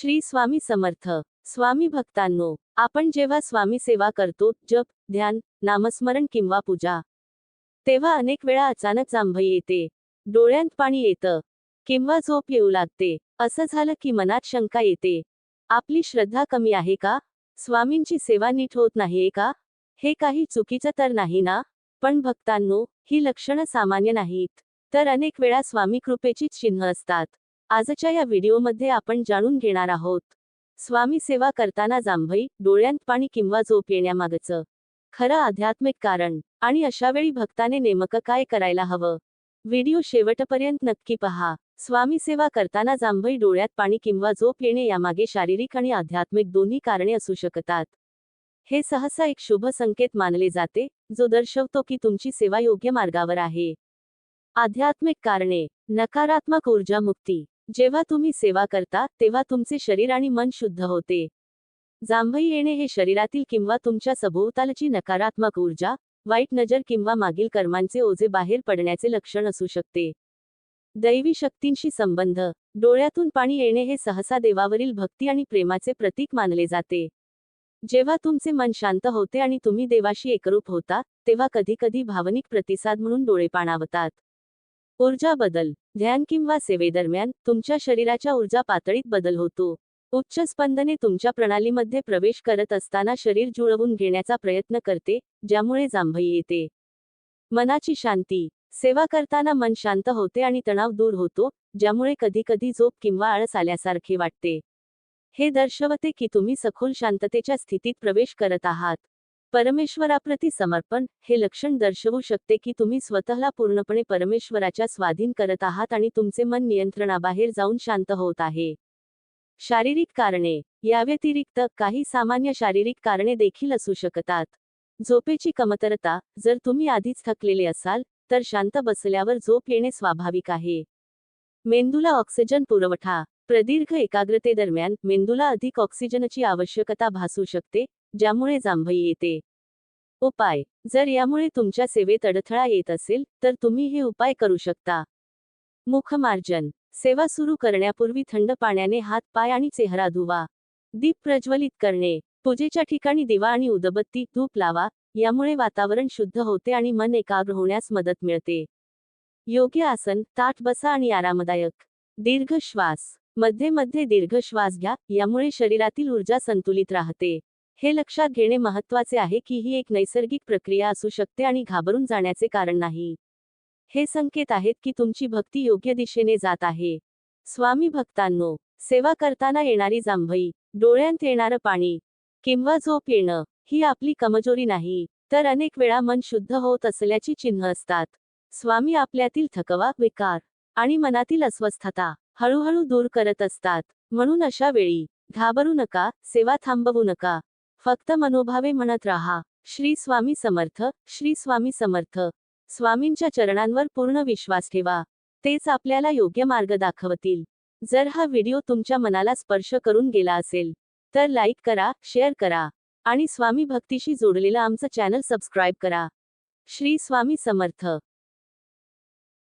श्री स्वामी समर्थ. स्वामी भक्तांनो, आपण जेव्हा स्वामी सेवा करतो, जप, ध्यान, नामस्मरण किंवा पूजा, तेव्हा अनेक वेळा अचानक जांभई येते, डोळ्यांत पाणी येतं, किंवा झोप येऊ लागते. असं झालं की मनात शंका येते, आपली श्रद्धा कमी आहे का? स्वामींची सेवा नीट होत नाहीये का? हे काही चुकीचं तर नाही ना? पण भक्तांनो, ही लक्षणं सामान्य नाहीत, तर अनेक वेळा स्वामी कृपेचीच चिन्ह असतात. आजच्या या व्हिडिओमध्ये आपण जाणून घेणार आहोत, स्वामी सेवा करताना जांभई, डोळ्यांत पाणी किंवा झोप येण्यामागचं खरं आध्यात्मिक कारण, आणि अशावेळी भक्ताने नेमकं काय करायला हवं. व्हिडिओ शेवटपर्यंत नक्की पहा. स्वामी सेवा करताना जांभई, डोळ्यात पाणी किंवा झोप येणे यामागे शारीरिक आणि आध्यात्मिक दोन्ही कारणे असू शकतात. हे सहसा एक शुभ संकेत मानले जाते, जो दर्शवतो की तुमची सेवा योग्य मार्गावर आहे. आध्यात्मिक कारणे. नकारात्मक ऊर्जा मुक्ती. जेव्हा तुम्ही सेवा करता, तेव्हा तुमचे शरीर आणि मन शुद्ध होते. जांभई येणे हे शरीरातील किंवा तुमच्या सभोवतालची नकारात्मक ऊर्जा, वाईट नजर किंवा मागील कर्मांचे ओझे बाहेर पडण्याचे लक्षण असू शकते. दैवी शक्तींशी संबंध. डोळ्यातून पाणी येणे हे सहसा देवावरील भक्ती आणि प्रेमाचे प्रतीक मानले जाते. जेव्हा तुमचे मन शांत होते आणि तुम्ही देवाशी एकरूप होता, तेव्हा कधीकधी भावनिक प्रतिसाद म्हणून डोळे पाणावतात. ऊर्जा बदल. ध्यान किंवा सेवेदरम्यान तुमच्या शरीराच्या ऊर्जा पातळीत बदल होतो. उच्च स्पंदने तुमच्या प्रणालीमध्ये प्रवेश करत असताना शरीर जुळवून घेण्याचा प्रयत्न करते, ज्यामुळे जांभई येते. मनाची शांती. सेवा करताना मन शांत होते आणि तणाव दूर होतो, ज्यामुळे कधीकधी झोप किंवा आळस आल्यासारखे वाटते. हे दर्शवते की तुम्ही सखोल शांततेच्या स्थितीत प्रवेश करत आहात. परमेश्वराप्रती समर्पण. हे लक्षण दर्शवू शकते की तुम्ही स्वतःला पूर्णपणे परमेश्वराच्या स्वाधीन करत आहात आणि तुमचे मन नियंत्रणाबाहेर जाऊन शांत होत आहे. शारीरिक कारणे. याव्यतिरिक्त काही सामान्य शारीरिक कारणे देखील असू शकतात. झोपेची कमतरता. जर तुम्ही आधीच थकलेले असाल, तर शांत बसल्यावर झोप येणे स्वाभाविक आहे. मेंदूला ऑक्सिजन पुरवठा. प्रदीर्घ एकाग्रतेदरम्यान मेंदूला अधिक ऑक्सिजनची आवश्यकता भासू शकते, ज्यामुळे जांभई येते. उपाय. जर यामुळे तुमच्या सेवेत अडथळा येत असेल, तर तुम्ही हे उपाय करू शकता. मुखमार्जन. सेवा सुरू करण्यापूर्वी थंड पाण्याने हात, पाय आणि चेहरा धुवा. दीप प्रज्वलित करणे. पूजेच्या ठिकाणी दिवा आणि उदबत्ती, धूप लावा. यामुळे वातावरण शुद्ध होते आणि मन एकाग्र होण्यास मदत मिळते. योग्य आसन. ताठ बसा आणि आरामदायक. दीर्घ श्वास. मध्ये मध्ये दीर्घ श्वास घ्या, यामुळे शरीरातील ऊर्जा संतुलित राहते. हे लक्षात घेणे महत्त्वाचे आहे की ही एक नैसर्गिक प्रक्रिया असू शकते आणि घाबरून जाण्याचे कारण नाही. हे संकेत आहेत की तुमची भक्ती योग्य दिशेने जात आहे. स्वामी भक्तांनो, सेवा करताना येणारी जांभई, डोळ्यांत येणारं पाणी किंवा झोप येणं, ही आपली कमजोरी नाही, तर अनेक वेळा मन शुद्ध होत असल्याची चिन्ह असतात. स्वामी आपल्यातील थकवा, विकार आणि मनातील अस्वस्थता हळूहळू दूर करत असतात. म्हणून अशा वेळी घाबरू नका, सेवा थांबवू नका. फक्त मनोभावे म्हणत राहा, श्री स्वामी समर्थ, श्री स्वामी समर्थ. स्वामींच्या चरणांवर पूर्ण विश्वास ठेवा. तेच आपल्याला योग्य मार्ग दाखवतील. जर हा व्हिडिओ तुमच्या मनाला स्पर्श करून गेला असेल, तर लाईक करा, शेअर करा, आणि स्वामी भक्तीशी जोडलेलं आमचं चॅनल सबस्क्राईब करा. श्री स्वामी समर्थ.